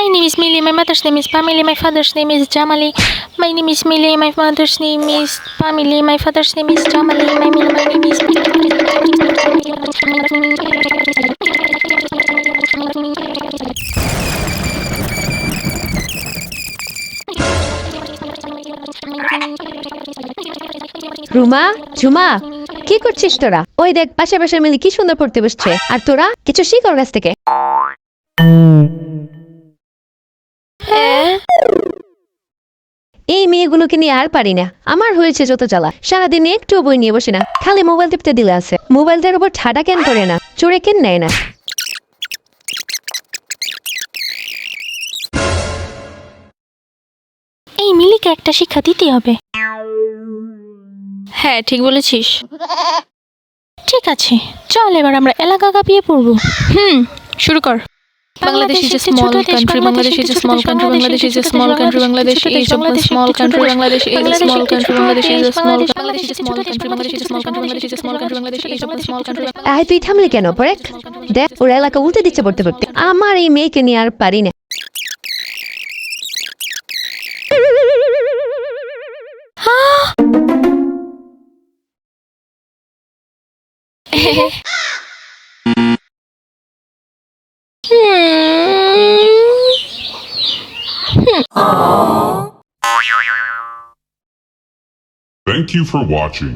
My name is Millie, my mother's name is Pamela, my father's name is Jamali. My name is Millie, my mother's name is Pamela, my father's name is Jamali. My name is Ruma, Jhuma, কি করছিস তোরা? ওই দেখ পাশে পাশে মিলি কি সুন্দর পড়তে বসছে, আর তোরা কিছু শিখ ওর কাছ থেকে। এই মেয়েগুলোকে নিয়ে আর পারি না, আমার হয়েছে যত জ্বালা। সারাদিন একটু বই নিয়ে বসে না, খালি মোবাইল টিপতে দিলে আছে। মোবাইলটার উপর ঠাডা কেন করে না, চোরে কেন নেয় না? এই মিলিকে একটা শিক্ষা দিতে হবে। হ্যাঁ, ঠিক বলেছিস। ঠিক আছে, চল এবার আমরা এলাকা কাঁপিয়ে পড়ব। শুরু কর। Bangladesh is a small country. Bangladesh is a small country. Bangladesh is a small country. Bangladesh is a small country. Bangladesh is a small country. Bangladesh is a small country. Bangladesh is a small country. Bangladesh is a small country. Bangladesh is a small country. Bangladesh is a small country. আয় তুই থামলি কেন পরেক? দেখ ওর এলাকা উল্টে দিচ্ছে পড়তে পড়তে। আমার এই মেয়েকে নিয়ে আর পারি না। Thank you for watching.